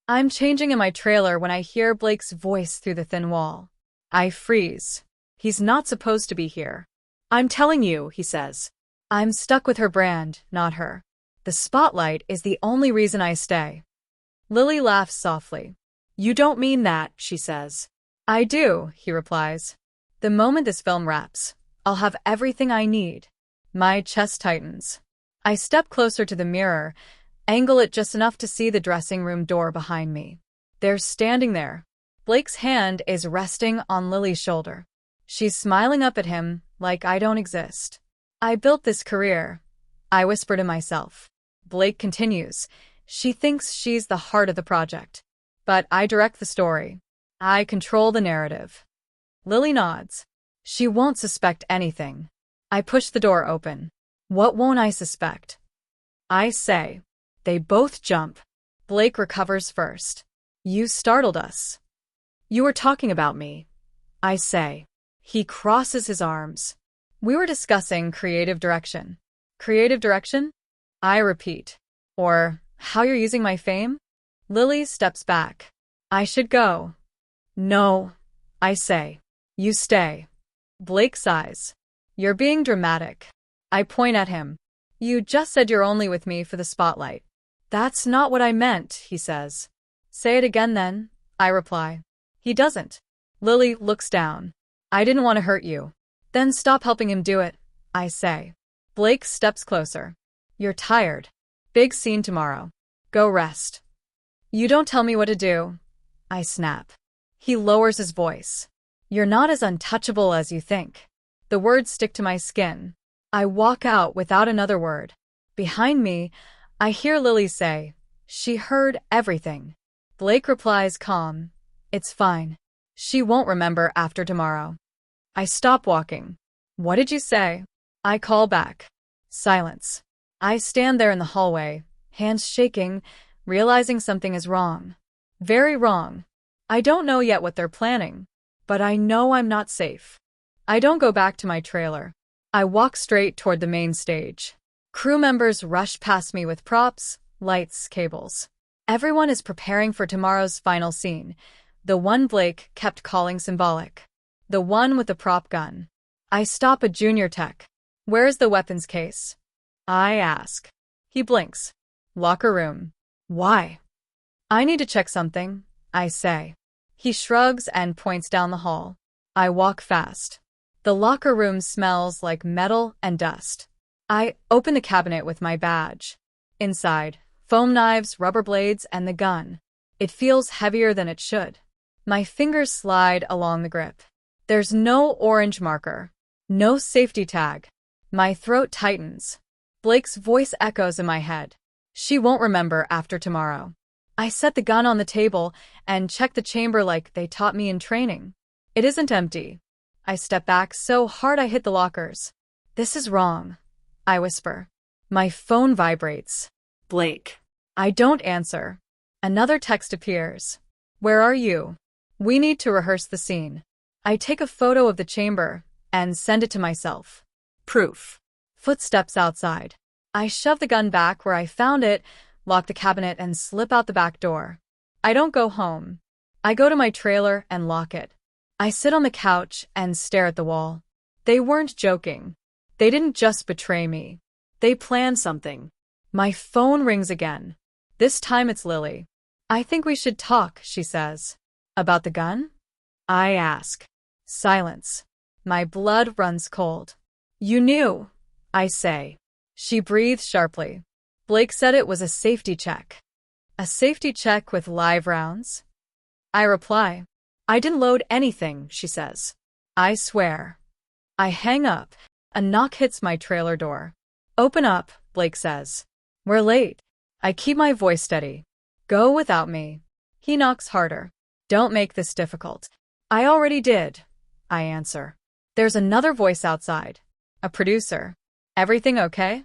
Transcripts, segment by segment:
I'm changing in my trailer when I hear Blake's voice through the thin wall. I freeze. He's not supposed to be here. I'm telling you, he says. I'm stuck with her brand, not her. The spotlight is the only reason I stay. Lily laughs softly. You don't mean that, she says. I do, he replies. The moment this film wraps, I'll have everything I need. My chest tightens. I step closer to the mirror, angle it just enough to see the dressing room door behind me. They're standing there. Blake's hand is resting on Lily's shoulder. She's smiling up at him like I don't exist. I built this career, I whisper to myself. Blake continues. She thinks she's the heart of the project. But I direct the story. I control the narrative. Lily nods. She won't suspect anything. I push the door open. What won't I suspect? I say. They both jump. Blake recovers first. You startled us. You were talking about me. I say. He crosses his arms. We were discussing creative direction. Creative direction? I repeat. Or how you're using my fame? Lily steps back. I should go. No, I say. You stay. Blake sighs. You're being dramatic. I point at him. You just said you're only with me for the spotlight. That's not what I meant, he says. Say it again then, I reply. He doesn't. Lily looks down. I didn't want to hurt you. Then stop helping him do it, I say. Blake steps closer. You're tired. Big scene tomorrow. Go rest. You don't tell me what to do, I snap. He lowers his voice. You're not as untouchable as you think. The words stick to my skin. I walk out without another word. Behind me, I hear Lily say, she heard everything. Blake replies calm. It's fine. She won't remember after tomorrow. I stop walking. What did you say? I call back. Silence. I stand there in the hallway, hands shaking, realizing something is wrong. Very wrong. I don't know yet what they're planning, but I know I'm not safe. I don't go back to my trailer. I walk straight toward the main stage. Crew members rush past me with props, lights, cables. Everyone is preparing for tomorrow's final scene, the one Blake kept calling symbolic. The one with the prop gun. I stop a junior tech. Where's the weapons case? I ask. He blinks. Locker room. Why? I need to check something, I say. He shrugs and points down the hall. I walk fast. The locker room smells like metal and dust. I open the cabinet with my badge. Inside, foam knives, rubber blades, and the gun. It feels heavier than it should. My fingers slide along the grip. There's no orange marker. No safety tag. My throat tightens. Blake's voice echoes in my head. She won't remember after tomorrow. I set the gun on the table and check the chamber like they taught me in training. It isn't empty. I step back so hard I hit the lockers. This is wrong, I whisper. My phone vibrates. Blake. I don't answer. Another text appears. Where are you? We need to rehearse the scene. I take a photo of the chamber and send it to myself. Proof. Footsteps outside. I shove the gun back where I found it, lock the cabinet, and slip out the back door. I don't go home. I go to my trailer and lock it. I sit on the couch and stare at the wall. They weren't joking. They didn't just betray me. They planned something. My phone rings again. This time it's Lily. I think we should talk, she says. About the gun? I ask. Silence. My blood runs cold. You knew, I say. She breathes sharply. Blake said it was a safety check. A safety check with live rounds? I reply. I didn't load anything, she says. I swear. I hang up. A knock hits my trailer door. Open up, Blake says. We're late. I keep my voice steady. Go without me. He knocks harder. Don't make this difficult. I already did, I answer. There's another voice outside. A producer. Everything okay?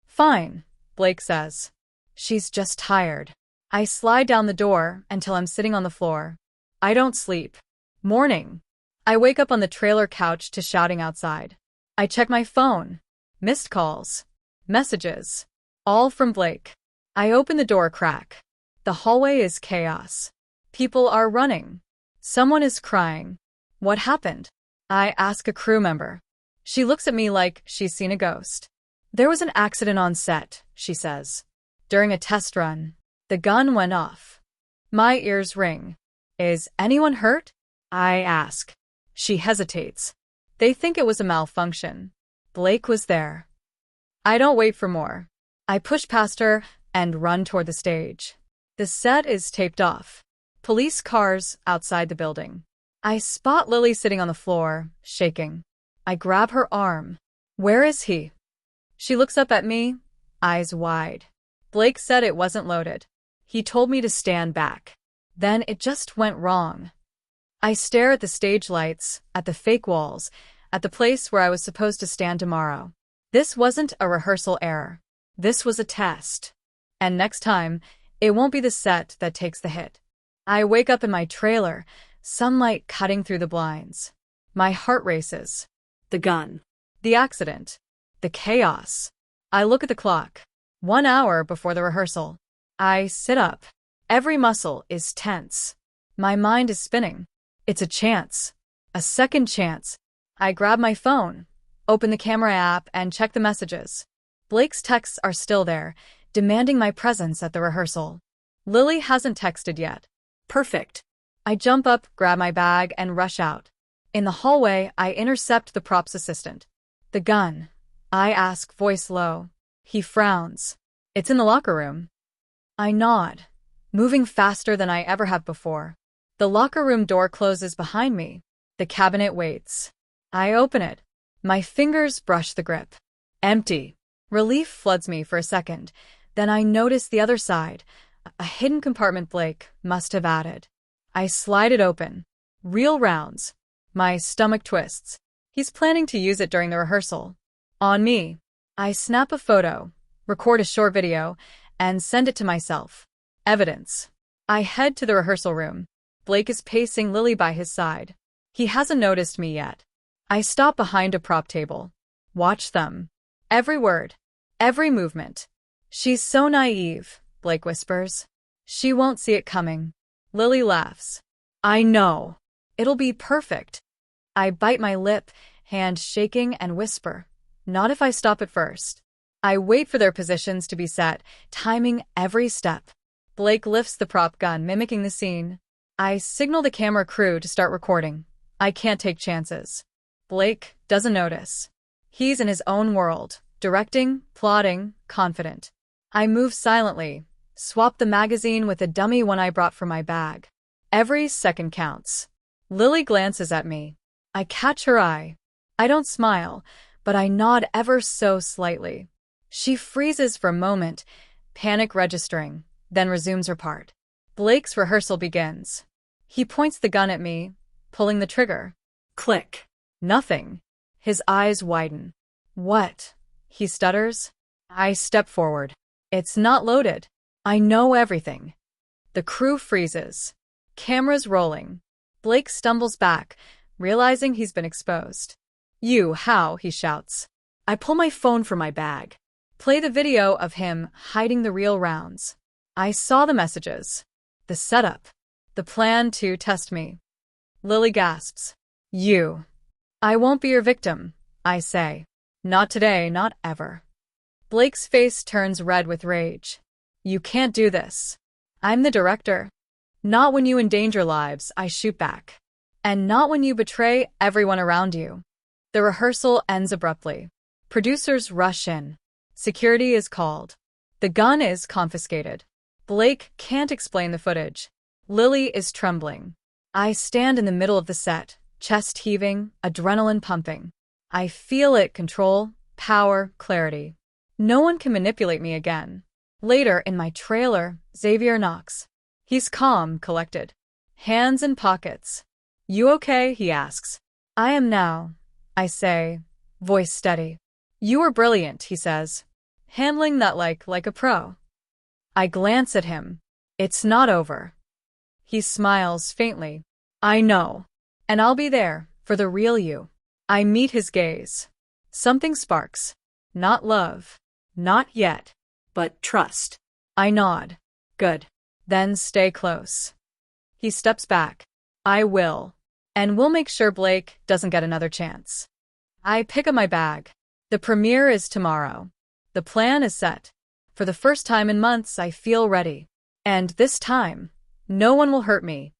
Fine, Blake says. She's just tired. I slide down the door until I'm sitting on the floor. I don't sleep. Morning. I wake up on the trailer couch to shouting outside. I check my phone. Missed calls. Messages. All from Blake. I open the door crack. The hallway is chaos. People are running. Someone is crying. What happened? I ask a crew member. She looks at me like she's seen a ghost. There was an accident on set, she says. During a test run, the gun went off. My ears ring. Is anyone hurt? I ask. She hesitates. They think it was a malfunction. Blake was there. I don't wait for more. I push past her and run toward the stage. The set is taped off. Police cars outside the building. I spot Lily sitting on the floor, shaking. I grab her arm. Where is he? She looks up at me, eyes wide. Blake said it wasn't loaded. He told me to stand back. Then it just went wrong. I stare at the stage lights, at the fake walls, at the place where I was supposed to stand tomorrow. This wasn't a rehearsal error. This was a test. And next time, it won't be the set that takes the hit. I wake up in my trailer, sunlight cutting through the blinds. My heart races. The gun. The accident. The chaos. I look at the clock. 1 hour before the rehearsal. I sit up. Every muscle is tense. My mind is spinning. It's a chance. A second chance. I grab my phone, open the camera app, and check the messages. Blake's texts are still there, demanding my presence at the rehearsal. Lily hasn't texted yet. Perfect. I jump up, grab my bag, and rush out. In the hallway, I intercept the props assistant. The gun. I ask, voice low. He frowns. It's in the locker room. I nod, moving faster than I ever have before. The locker room door closes behind me. The cabinet waits. I open it. My fingers brush the grip. Empty. Relief floods me for a second. Then I notice the other side. A hidden compartment Blake must have added. I slide it open. Real rounds. My stomach twists. He's planning to use it during the rehearsal. On me. I snap a photo, record a short video, and send it to myself. Evidence. I head to the rehearsal room. Blake is pacing Lily by his side. He hasn't noticed me yet. I stop behind a prop table. Watch them. Every word. Every movement. She's so naive, Blake whispers. She won't see it coming. Lily laughs. I know. It'll be perfect. I bite my lip, hand shaking, and whisper. Not if I stop it first. I wait for their positions to be set, timing every step. Blake lifts the prop gun, mimicking the scene. I signal the camera crew to start recording. I can't take chances. Blake doesn't notice. He's in his own world, directing, plotting, confident. I move silently, swap the magazine with a dummy one I brought from my bag. Every second counts. Lily glances at me. I catch her eye. I don't smile, but I nod ever so slightly. She freezes for a moment, panic registering, then resumes her part. Blake's rehearsal begins. He points the gun at me, pulling the trigger. Click. Nothing. His eyes widen. What? He stutters. I step forward. It's not loaded. I know everything. The crew freezes. Cameras rolling. Blake stumbles back, realizing he's been exposed. How? He shouts. I pull my phone from my bag. Play the video of him hiding the real rounds. I saw the messages. The setup. The plan to test me. Lily gasps. I won't be your victim, I say. Not today, not ever. Blake's face turns red with rage. You can't do this. I'm the director. Not when you endanger lives, I shoot back. And not when you betray everyone around you. The rehearsal ends abruptly. Producers rush in. Security is called. The gun is confiscated. Blake can't explain the footage. Lily is trembling. I stand in the middle of the set, chest heaving, adrenaline pumping. I feel it: control, power, clarity. No one can manipulate me again. Later, in my trailer, Xavier knocks. He's calm, collected. Hands in pockets. You okay? He asks. I am now, I say, voice steady. You were brilliant, he says. Handling that like a pro. I glance at him. It's not over. He smiles faintly. I know. And I'll be there, for the real you. I meet his gaze. Something sparks. Not love. Not yet. But trust. I nod. Good. Then stay close. He steps back. I will. And we'll make sure Blake doesn't get another chance. I pick up my bag. The premiere is tomorrow. The plan is set. For the first time in months, I feel ready. And this time, no one will hurt me.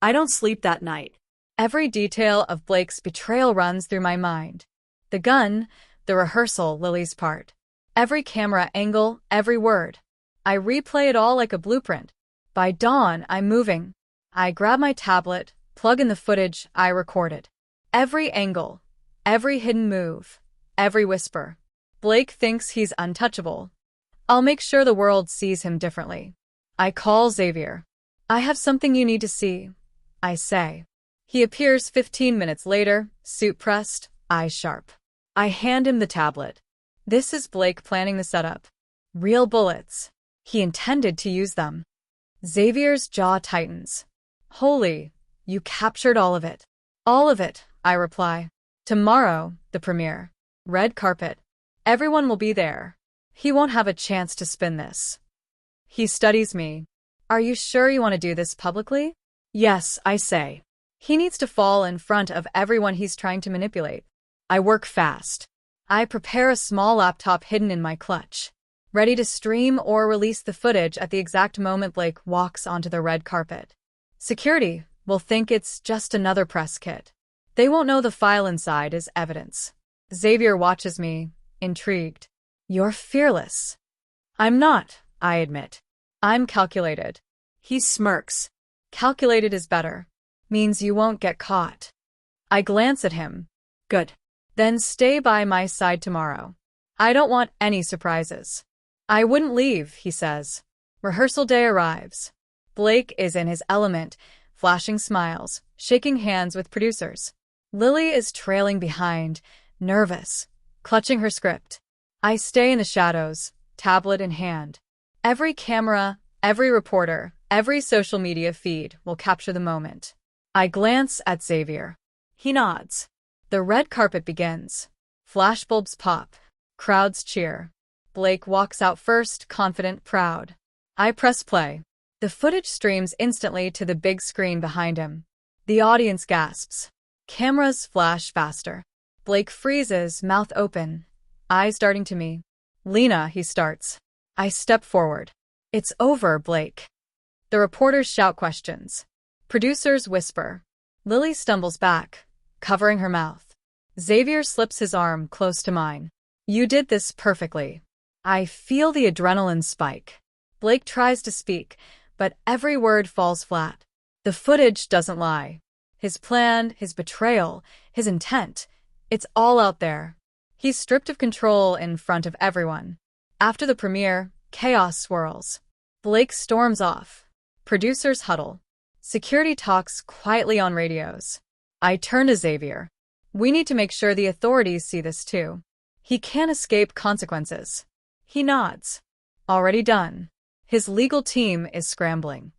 I don't sleep that night. Every detail of Blake's betrayal runs through my mind. The gun, the rehearsal, Lily's part. Every camera angle, every word. I replay it all like a blueprint. By dawn, I'm moving. I grab my tablet, plug in the footage I recorded. Every angle, every hidden move, every whisper. Blake thinks he's untouchable. I'll make sure the world sees him differently. I call Xavier. I have something you need to see, I say. He appears 15 minutes later, suit pressed, eyes sharp. I hand him the tablet. This is Blake planning the setup. Real bullets. He intended to use them. Xavier's jaw tightens. Holy, you captured all of it. All of it, I reply. Tomorrow, the premiere. Red carpet. Everyone will be there. He won't have a chance to spin this. He studies me. Are you sure you want to do this publicly? Yes, I say. He needs to fall in front of everyone he's trying to manipulate. I work fast. I prepare a small laptop hidden in my clutch, ready to stream or release the footage at the exact moment Blake walks onto the red carpet. Security will think it's just another press kit. They won't know the file inside is evidence. Xavier watches me, intrigued. You're fearless. I'm not, I admit. I'm calculated. He smirks. Calculated is better. Means you won't get caught. I glance at him. Good. Then stay by my side tomorrow. I don't want any surprises. I wouldn't leave, he says. Rehearsal day arrives. Blake is in his element, flashing smiles, shaking hands with producers. Lily is trailing behind, nervous, clutching her script. I stay in the shadows, tablet in hand. Every camera, every reporter, every social media feed will capture the moment. I glance at Xavier. He nods. The red carpet begins. Flashbulbs pop. Crowds cheer. Blake walks out first, confident, proud. I press play. The footage streams instantly to the big screen behind him. The audience gasps. Cameras flash faster. Blake freezes, mouth open, eyes darting to me. Lena, he starts. I step forward. It's over, Blake. The reporters shout questions. Producers whisper. Lily stumbles back, covering her mouth. Xavier slips his arm close to mine. You did this perfectly. I feel the adrenaline spike. Blake tries to speak, but every word falls flat. The footage doesn't lie. His plan, his betrayal, his intent, it's all out there. He's stripped of control in front of everyone. After the premiere, chaos swirls. Blake storms off. Producers huddle. Security talks quietly on radios. I turn to Xavier. We need to make sure the authorities see this too. He can't escape consequences. He nods. Already done. His legal team is scrambling.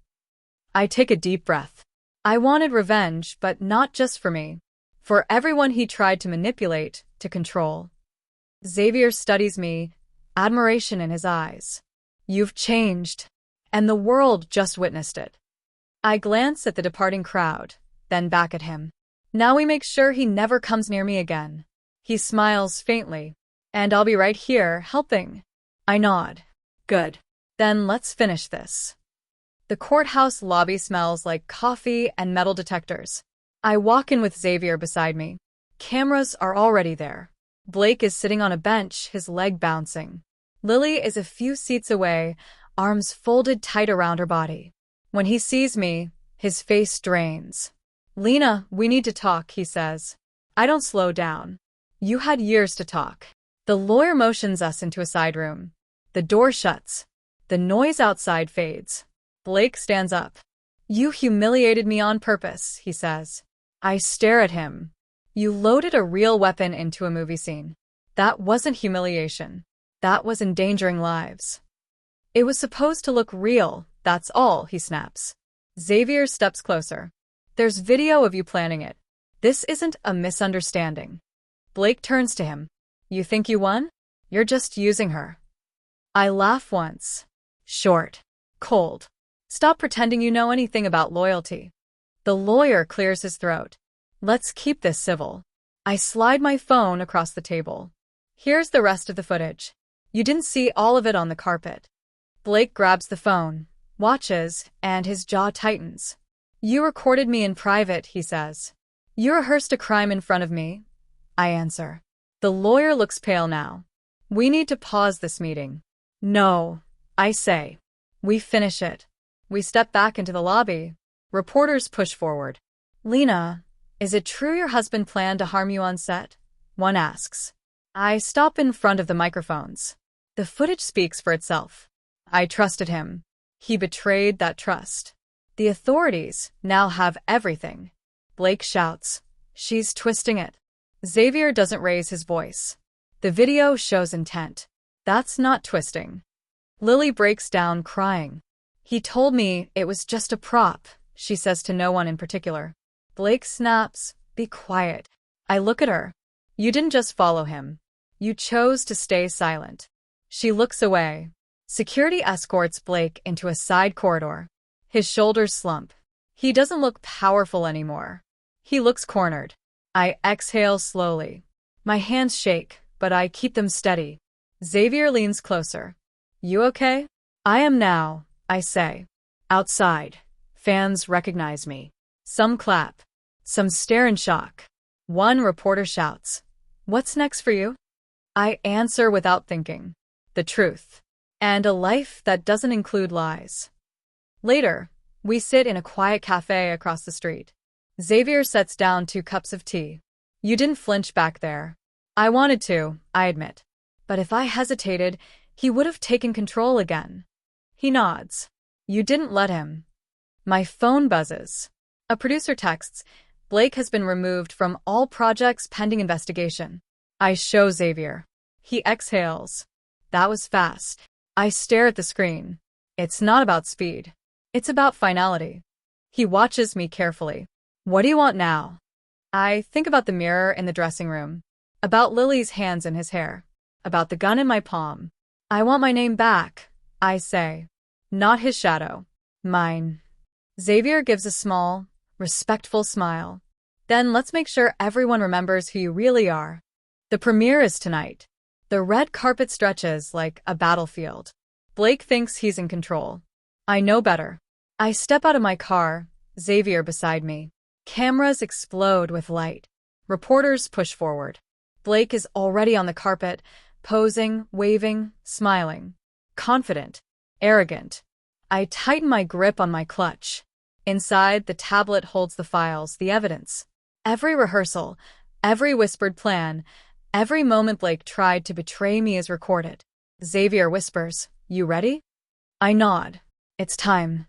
I take a deep breath. I wanted revenge, but not just for me. For everyone he tried to manipulate, to control. Xavier studies me, admiration in his eyes. You've changed. And the world just witnessed it. I glance at the departing crowd, then back at him. Now we make sure he never comes near me again. He smiles faintly. And I'll be right here, helping. I nod. Good. Then let's finish this. The courthouse lobby smells like coffee and metal detectors. I walk in with Xavier beside me. Cameras are already there. Blake is sitting on a bench, his leg bouncing. Lily is a few seats away, arms folded tight around her body. When he sees me, his face drains. Lena, we need to talk, he says. I don't slow down. You had years to talk. The lawyer motions us into a side room. The door shuts. The noise outside fades. Blake stands up. You humiliated me on purpose, he says. I stare at him. You loaded a real weapon into a movie scene. That wasn't humiliation. That was endangering lives. It was supposed to look real, that's all, he snaps. Xavier steps closer. There's video of you planning it. This isn't a misunderstanding. Blake turns to him. You think you won? You're just using her. I laugh once. Short. Cold. Stop pretending you know anything about loyalty. The lawyer clears his throat. Let's keep this civil. I slide my phone across the table. Here's the rest of the footage. You didn't see all of it on the carpet. Blake grabs the phone, watches, and his jaw tightens. You recorded me in private, he says. You rehearsed a crime in front of me, I answer. The lawyer looks pale now. We need to pause this meeting. No, I say. We finish it. We step back into the lobby. Reporters push forward. Lena, is it true your husband planned to harm you on set? One asks. I stop in front of the microphones. The footage speaks for itself. I trusted him. He betrayed that trust. The authorities now have everything. Blake shouts. She's twisting it. Xavier doesn't raise his voice. The video shows intent. That's not twisting. Lily breaks down crying. He told me it was just a prop, she says to no one in particular. Blake snaps, be quiet. I look at her. You didn't just follow him. You chose to stay silent. She looks away. Security escorts Blake into a side corridor. His shoulders slump. He doesn't look powerful anymore. He looks cornered. I exhale slowly. My hands shake, but I keep them steady. Xavier leans closer. You okay? I am now, I say. Outside, fans recognize me. Some clap. Some stare in shock. One reporter shouts, "What's next for you?" I answer without thinking. The truth. And a life that doesn't include lies. Later, we sit in a quiet cafe across the street. Xavier sets down 2 cups of tea. You didn't flinch back there. I wanted to, I admit. But if I hesitated, he would have taken control again. He nods. You didn't let him. My phone buzzes. A producer texts, Blake has been removed from all projects pending investigation. I show Xavier. He exhales. That was fast. I stare at the screen. It's not about speed. It's about finality. He watches me carefully. What do you want now? I think about the mirror in the dressing room. About Lily's hands in his hair. About the gun in my palm. I want my name back, I say. Not his shadow. Mine. Xavier gives a small, respectful smile. Then let's make sure everyone remembers who you really are. The premiere is tonight. The red carpet stretches like a battlefield. Blake thinks he's in control. I know better. I step out of my car, Xavier beside me. Cameras explode with light. Reporters push forward. Blake is already on the carpet, posing, waving, smiling. Confident. Arrogant. I tighten my grip on my clutch. Inside, the tablet holds the files, the evidence. Every rehearsal, every whispered plan, every moment Blake tried to betray me is recorded. Xavier whispers, "You ready?" I nod. It's time.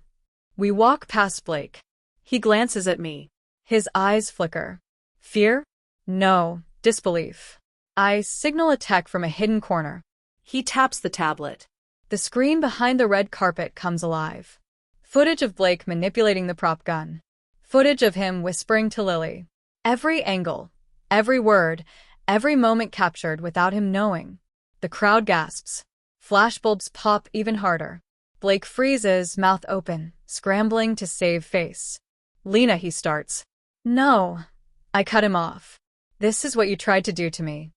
We walk past Blake. He glances at me. His eyes flicker. Fear? No, disbelief. I signal a tech from a hidden corner. He taps the tablet. The screen behind the red carpet comes alive. Footage of Blake manipulating the prop gun. Footage of him whispering to Lily. Every angle, every word, every moment captured without him knowing. The crowd gasps. Flashbulbs pop even harder. Blake freezes, mouth open, scrambling to save face. Lena, he starts. No. I cut him off. This is what you tried to do to me.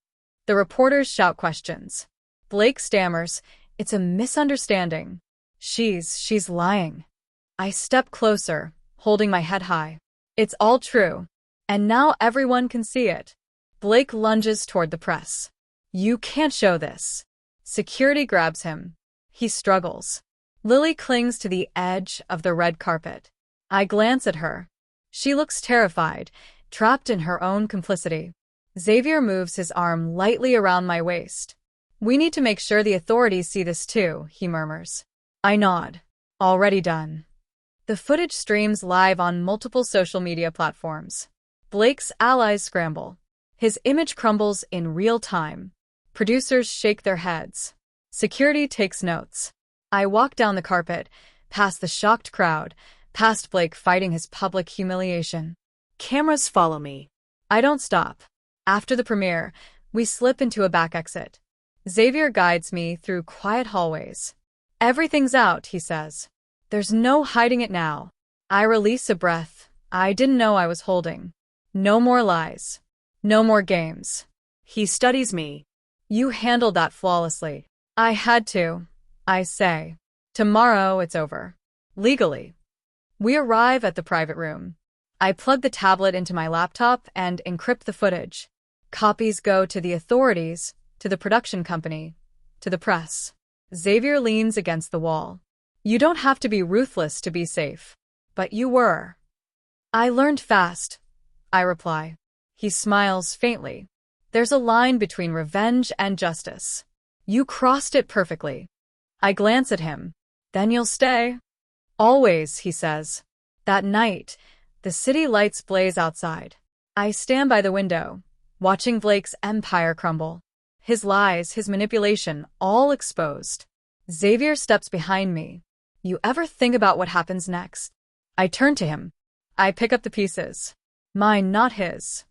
The reporters shout questions. Blake stammers, it's a misunderstanding. She's lying. I step closer, holding my head high. It's all true. And now everyone can see it. Blake lunges toward the press. You can't show this. Security grabs him. He struggles. Lily clings to the edge of the red carpet. I glance at her. She looks terrified, trapped in her own complicity. Xavier moves his arm lightly around my waist. We need to make sure the authorities see this too, he murmurs. I nod. Already done. The footage streams live on multiple social media platforms. Blake's allies scramble. His image crumbles in real time. Producers shake their heads. Security takes notes. I walk down the carpet, past the shocked crowd, past Blake fighting his public humiliation. Cameras follow me. I don't stop. After the premiere, we slip into a back exit. Xavier guides me through quiet hallways. Everything's out, he says. There's no hiding it now. I release a breath I didn't know I was holding. No more lies. No more games. He studies me. You handled that flawlessly. I had to. I say. Tomorrow it's over. Legally. We arrive at the private room. I plug the tablet into my laptop and encrypt the footage. Copies go to the authorities, to the production company, to the press. Xavier leans against the wall. You don't have to be ruthless to be safe. But you were. I learned fast, I reply. He smiles faintly. There's a line between revenge and justice. You crossed it perfectly. I glance at him. Then you'll stay? Always, he says. That night, the city lights blaze outside. I stand by the window, watching Blake's empire crumble. His lies, his manipulation, all exposed. Xavier steps behind me. You ever think about what happens next? I turn to him. I pick up the pieces. Mine, not his.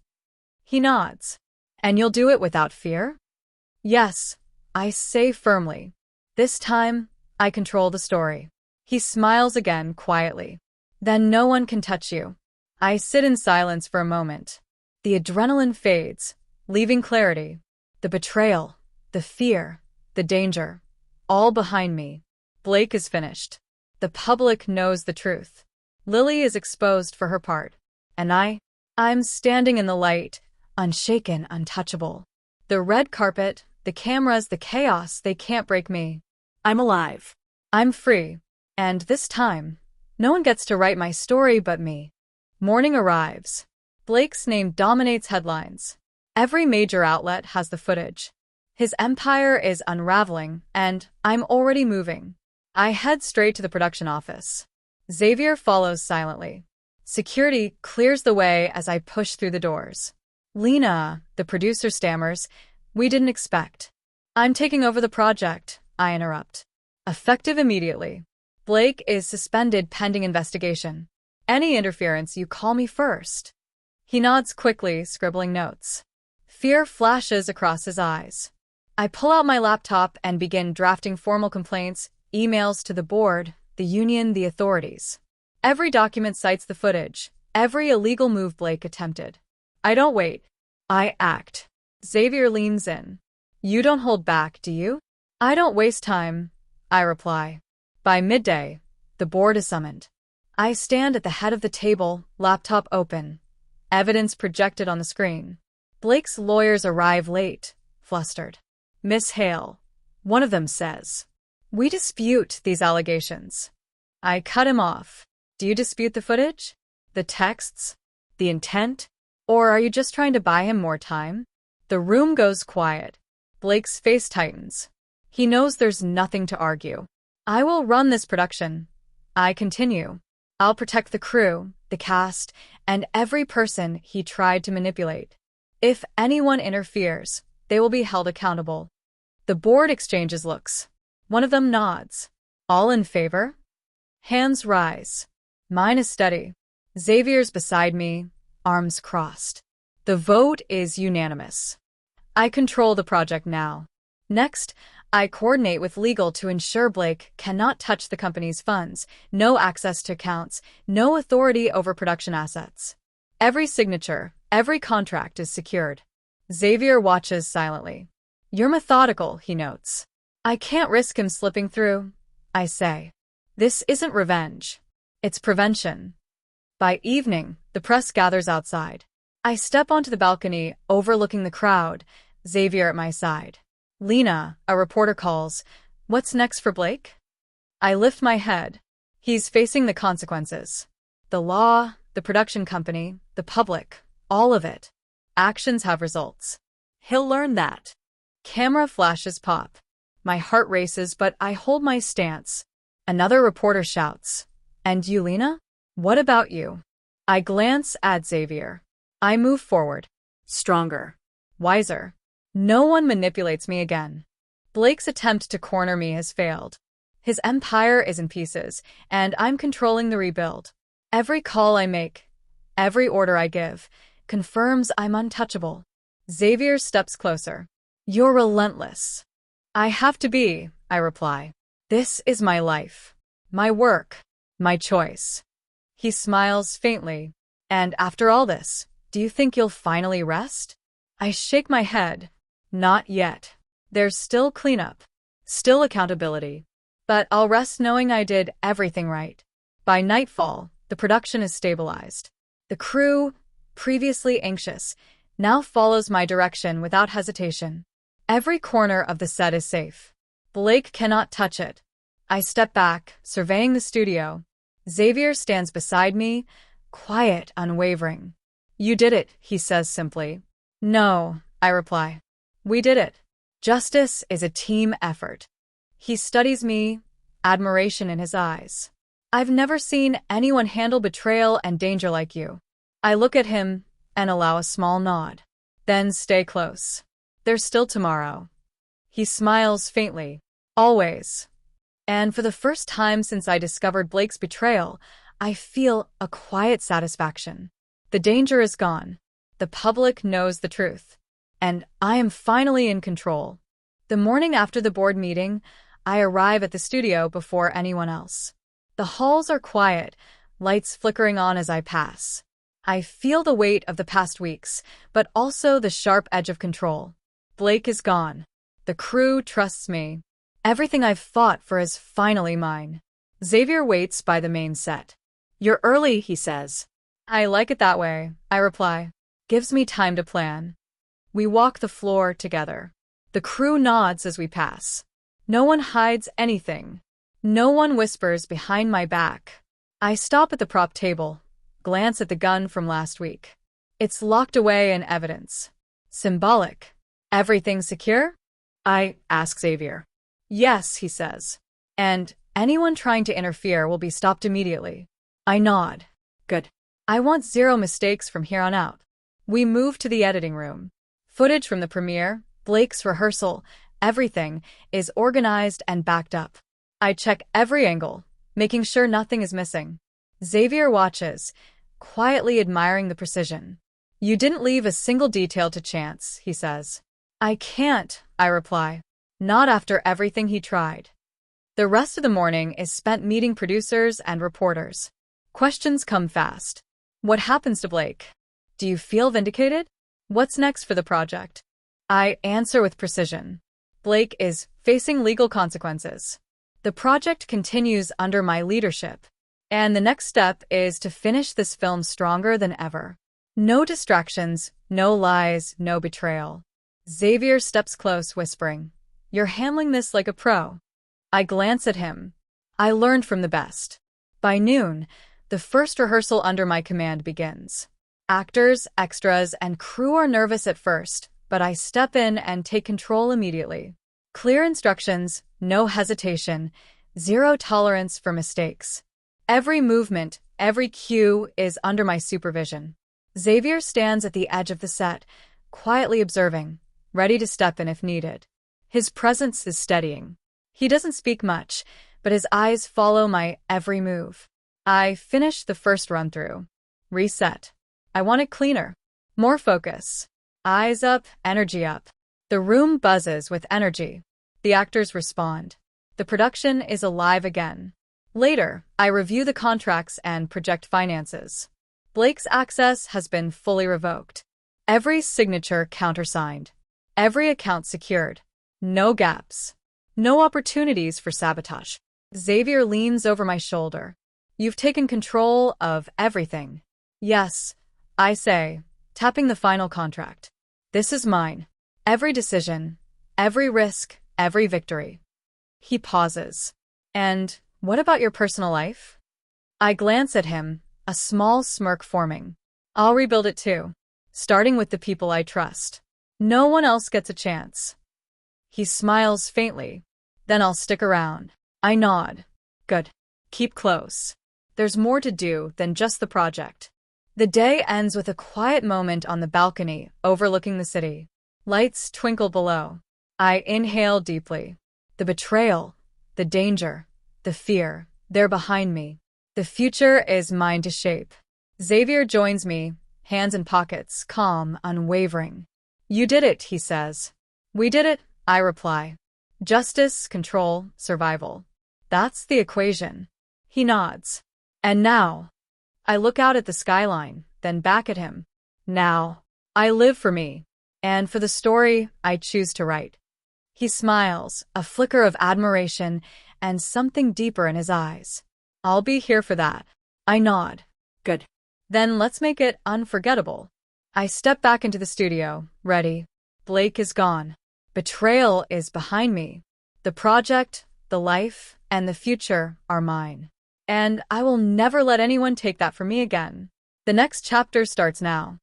He nods. And you'll do it without fear? Yes, I say firmly. This time, I control the story. He smiles again quietly. Then no one can touch you. I sit in silence for a moment. The adrenaline fades, leaving clarity. The betrayal, the fear, the danger, all behind me. Blake is finished. The public knows the truth. Lily is exposed for her part. And I'm standing in the light, unshaken, untouchable. The red carpet, the cameras, the chaos, they can't break me. I'm alive. I'm free. And this time, no one gets to write my story but me. Morning arrives. Blake's name dominates headlines. Every major outlet has the footage. His empire is unraveling, and I'm already moving. I head straight to the production office. Xavier follows silently. Security clears the way as I push through the doors. Lena, the producer, stammers, we didn't expect. I'm taking over the project, I interrupt. Effective immediately. Blake is suspended pending investigation. Any interference, you call me first. He nods quickly, scribbling notes. Fear flashes across his eyes. I pull out my laptop and begin drafting formal complaints, emails to the board, the union, the authorities. Every document cites the footage, every illegal move Blake attempted. I don't wait. I act. Xavier leans in. You don't hold back, do you? I don't waste time, I reply. By midday, the board is summoned. I stand at the head of the table, laptop open. Evidence projected on the screen. Blake's lawyers arrive late, flustered. Miss Hale, one of them says. We dispute these allegations. I cut him off. Do you dispute the footage? The texts? The intent? Or are you just trying to buy him more time? The room goes quiet. Blake's face tightens. He knows there's nothing to argue. I will run this production. I continue. I'll protect the crew, the cast, and every person he tried to manipulate. If anyone interferes, they will be held accountable. The board exchanges looks. One of them nods. All in favor? Hands rise. Mine is steady. Xavier's beside me, arms crossed. The vote is unanimous. I control the project now. Next, I coordinate with legal to ensure Blake cannot touch the company's funds, no access to accounts, no authority over production assets. Every signature, every contract is secured. Xavier watches silently. You're methodical, he notes. I can't risk him slipping through, I say. This isn't revenge. It's prevention. By evening, the press gathers outside. I step onto the balcony, overlooking the crowd, Xavier at my side. Lena, a reporter, calls. What's next for Blake? I lift my head. He's facing the consequences. The law, the production company, the public, all of it. Actions have results. He'll learn that. Camera flashes pop. My heart races, but I hold my stance. Another reporter shouts. And you, Lena? What about you? I glance at Xavier. I move forward. Stronger. Wiser. No one manipulates me again. Blake's attempt to corner me has failed. His empire is in pieces, and I'm controlling the rebuild. Every call I make, every order I give, confirms I'm untouchable. Xavier steps closer. You're relentless. I have to be, I reply. This is my life. My work. My choice. He smiles faintly. And after all this, do you think you'll finally rest? I shake my head. Not yet. There's still cleanup. Still accountability. But I'll rest knowing I did everything right. By nightfall, the production is stabilized. The crew, previously anxious, now follows my direction without hesitation. Every corner of the set is safe. Blake cannot touch it. I step back, surveying the studio. Xavier stands beside me, quiet, unwavering. You did it, he says simply. No, I reply. We did it. Justice is a team effort. He studies me, admiration in his eyes. I've never seen anyone handle betrayal and danger like you. I look at him and allow a small nod. Then stay close. There's still tomorrow. He smiles faintly. Always. And for the first time since I discovered Blake's betrayal, I feel a quiet satisfaction. The danger is gone. The public knows the truth. And I am finally in control. The morning after the board meeting, I arrive at the studio before anyone else. The halls are quiet, lights flickering on as I pass. I feel the weight of the past weeks, but also the sharp edge of control. Blake is gone. The crew trusts me. Everything I've fought for is finally mine. Xavier waits by the main set. You're early, he says. I like it that way, I reply. Gives me time to plan. We walk the floor together. The crew nods as we pass. No one hides anything. No one whispers behind my back. I stop at the prop table, glance at the gun from last week. It's locked away in evidence. Symbolic. Everything secure? I ask Xavier. Yes, he says. And anyone trying to interfere will be stopped immediately. I nod. Good. I want zero mistakes from here on out. We move to the editing room. Footage from the premiere, Blake's rehearsal, everything is organized and backed up. I check every angle, making sure nothing is missing. Xavier watches, quietly admiring the precision. You didn't leave a single detail to chance, he says. I can't, I reply. Not after everything he tried. The rest of the morning is spent meeting producers and reporters. Questions come fast. What happens to Blake? Do you feel vindicated? What's next for the project? I answer with precision. Blake is facing legal consequences. The project continues under my leadership, and the next step is to finish this film stronger than ever. No distractions, no lies, no betrayal. Xavier steps close, whispering, You're handling this like a pro. I glance at him. I learned from the best. By noon, the first rehearsal under my command begins. Actors, extras, and crew are nervous at first, but I step in and take control immediately. Clear instructions, no hesitation, zero tolerance for mistakes. Every movement, every cue is under my supervision. Xavier stands at the edge of the set, quietly observing, ready to step in if needed. His presence is steadying. He doesn't speak much, but his eyes follow my every move. I finish the first run-through. Reset. I want it cleaner. More focus. Eyes up, energy up. The room buzzes with energy. The actors respond. The production is alive again. Later, I review the contracts and project finances. Blake's access has been fully revoked. Every signature countersigned. Every account secured. No gaps. No opportunities for sabotage. Xavier leans over my shoulder. You've taken control of everything. Yes, I say, tapping the final contract. This is mine. Every decision, every risk, every victory. He pauses. And what about your personal life? I glance at him, a small smirk forming. I'll rebuild it too, starting with the people I trust. No one else gets a chance. He smiles faintly. Then I'll stick around. I nod. Good. Keep close. There's more to do than just the project. The day ends with a quiet moment on the balcony overlooking the city. Lights twinkle below. I inhale deeply. The betrayal, the danger, the fear, they're behind me. The future is mine to shape. Xavier joins me, hands in pockets, calm, unwavering. You did it, he says. We did it, I reply. Justice, control, survival. That's the equation. He nods. And now, I look out at the skyline, then back at him. Now, I live for me, and for the story I choose to write. He smiles, a flicker of admiration, and something deeper in his eyes. I'll be here for that. I nod. Good. Then let's make it unforgettable. I step back into the studio, ready. Blake is gone. Betrayal is behind me. The project, the life, and the future are mine. And I will never let anyone take that from me again. The next chapter starts now.